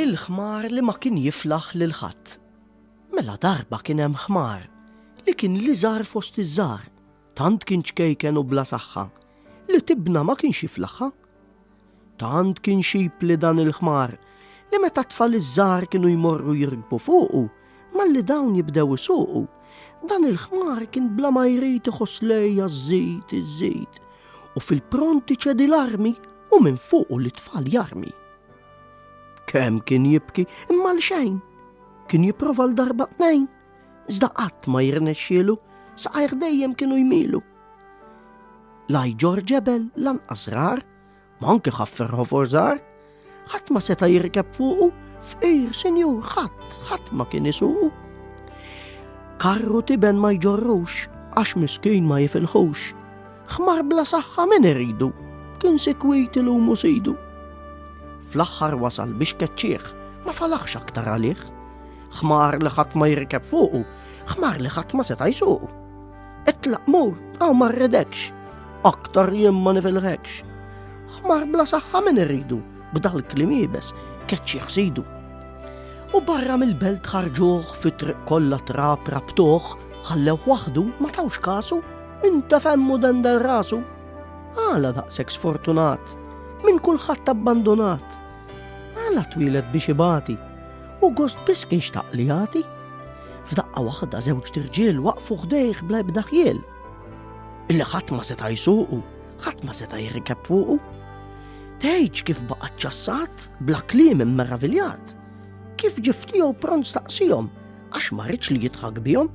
Il-ħmar li ma kien jiflaħ lil ħadd. Mela darba kien hemm ħmar li kien li żar fost iż-żar, tant kien ċkejken u bla saħħa li tibna ma kienx jiflaħħa. Tant kien xib li dan il-ħmar li meta tfal iż-żar kienu jmorru jirkbu fuqu, malli dawn jibdew isuqu. Dan il-ħmar kien bla ma jrid iħoss lejja żejt iż-żejt u fil-pronti ċedi l-armi u minn fuqu li tfal jarmi. Kemm kien jibki imma l-xejn, kien jipprova l-darba tnejn, iżda qatt ma jirnexxielu, saqajr dejjem kienu jmielu. Laj ġor ġebel lanqas rar, ma anke ħafferħu forzar, ħadd ma seta' jirkeb fuqu, fqir sinjur ħadd ma kien isuqu. Karru tiben ma jġorrux, għax miskin ma jifilħux. Ħmar bla saħħa min iridu, kien sekwit il-lum u sidu. Fl-aħħar wasal biex keċċieħ, ma falaħx aktar għalih. Ħmar li ħadd ma jirkeb fuqu, ħmar li ħadd ma seta' jsuqu. Itlaq mur, għaw ma rredekx, aktar jien ma nifilħekx. Ħmar bla saħħa min iridu, b'dal kliem jiebes, keċċieħ sidu. U barra mill-belt ħarġuh fit-triq kollha trab rabtuh, ħallew waħdu ma tawx kasu, inta femmu dendel rasu. Għala daqshekk sfortunat, minn kulħadd abbandonat. Għala twilet biex ibati, u gost biss kien xtaq li jagħti. F'daqqa waħda żewġ tirġiel waqfu ħdejh bla ebda ħjiel. Illi ħadd ma seta' jsuqu, ħadd ma seta' jirkeb fuqu. Tgħidx kif baqa' ċassat bla kliem immeraviljat. Kif ġiftihom pront staqsihom għax ma rridx li jidħak bihom.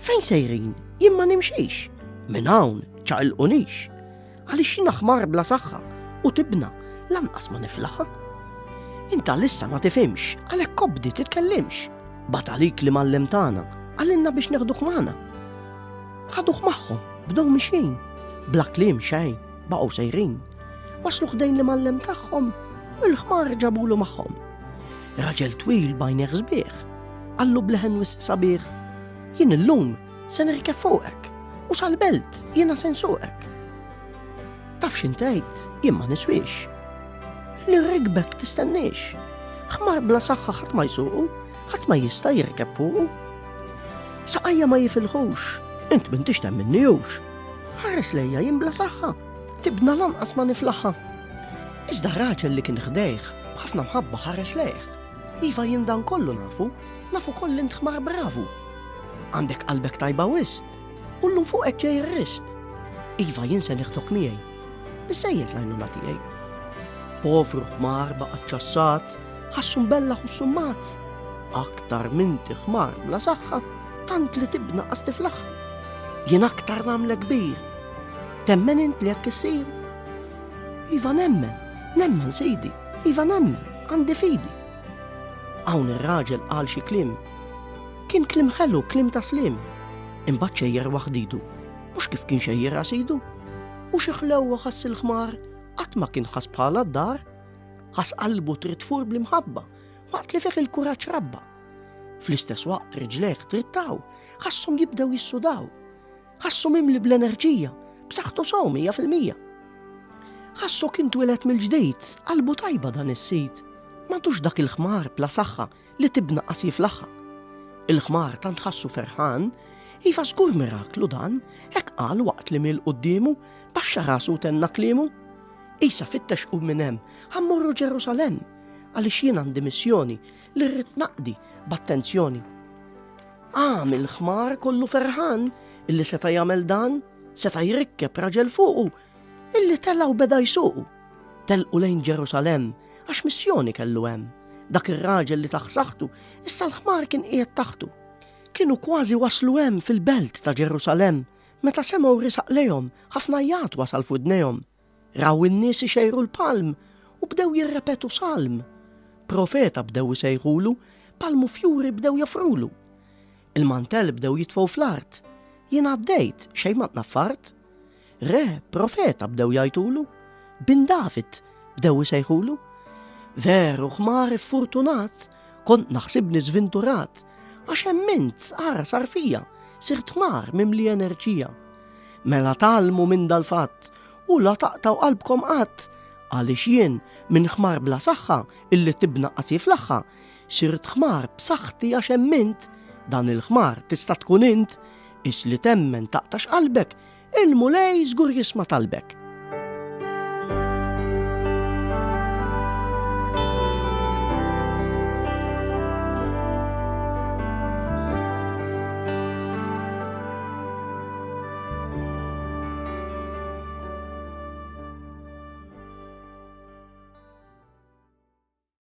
Fejn sejrin? Jien ma nimxix. Minn hawn ċaqilqunix. Għaliex jiena ħmar bla saħħa u tibna lanqas ma niflaħha. Inta lissa ma tifhimx għalhekk kobdi titkellimx. Bat għalik li mallem tagħna għalinna biex neħduh magħna. Ħaduh magħhom bdew mixjin bla kliem xejn baqgħu sejrin. Waslu ħdejn li mallem tagħhom u l-ħmar ġabulu magħhom. Raġel twil bajneħ sbieħ, għallu bleħen wis sabiħ. Jien illum se nirkeb fuqek u sal-belt jiena se nsuqek. Taf x'intejt, jien ma niswix. Li rikbek tistenniex. Ħmar bla saħħa ħadd ma jsuqu, ħadd ma jista' jirkeb fuqu. Saqajja ma jifilħux, int m'intix temmennihux. Ħares lejja jien bla saħħa, tibna lanqas ma niflaħħa. Iżda raġel li kien ħdejh b'ħafna mħabba ħares lejh. Iva jien dan kollu nafu koll int ħmar bravu. Għandek qalbek tajba wisq, u llum fuqek ġej ir-risq. Iva jien se nieħdok miegħi, bissejjed l-għajnuna tiegħi. Povru ħmar baqa' ċassat, ħassu mbellaħ u summat. Aktar minti ħmar bla saħħa, tant li tibna qas tiflaħ. Jien aktar nagħmlek kbir. Temmen int li hekk issir? Iva nemmen sidi, iva nemmen, għandi fidi. Hawn ir-raġel qal xi kliem. Kien kliem ħellu, kliem ta' slim. Imbagħad xejjer waħdidu, mhux kif kien xejjer għasidu. U xi ħlewwa ħass il-ħmar qatt ma kien ħass bħala d-dar. Ħass qalbu trid tfur bl-imħabba, waqt li fih il-kuraġġ rabba. Fl-istess waqt riġlejh trittaw, ħasshom jibdew jissudaw. Ħassu mimli bl-enerġija, b'saħħtu sew 100%. Ħassu kien twilet mill-ġdejt, qalbu tajba dan is-sit. M'għandux dak il-ħmar bla saħħa li tibna qas jiflaħħa. Il-ħmar tant ħassu ferħan, iva żgur miraklu dan, hekk qal waqt li mill quddiemu baxxa rasu tenna kliemu. Isa fittex u minn hemm, ħammorru Ġerusalemm, għaliex jien għandi missjoni li rrid naqdi b'attenzjoni. Il-ħmar kollu ferħan illi seta' jagħmel dan, seta' jrikkeb raġel fuqu, illi tella u beda jsuqu. Telqu lejn Ġerusalemm għax missjoni kellu hemm. Dak ir-raġel li taħsaħtu, issa l-ħmar kien qiegħed taħtu. Kienu kważi waslu hemm fil-belt ta' Ġerusalemm, meta semgħu risaq lejhom, ħafna jgħat wasal f'udnejhom. Raw in-nies ixejru l-palm u bdew jirrepetu salm. Profeta bdew isejħulu, palmu fjuri bdew jafrulu. Il-mantel bdew jitfgħu fl-art. Jien għaddejt xejn ma tnaffart. Re, profeta bdew jgħidulu, bin David bdew isejħulu. Veru ħmar fortunat, kont naħsibni żvinturat, għax emmint ara sar fija, sirt ħmar mimli enerġija. Mela talmu minn dal-fatt u la taqtaw qalbkom qatt, Għaliex jien minn ħmar bla saħħa illi tibnaqqas jiflaħħa, sirt ħmar b'saħħti għax emmint, dan il-ħmar tista' tkun int, is li temmen taqtax qalbek, il-mulej żgur jisma' talbek.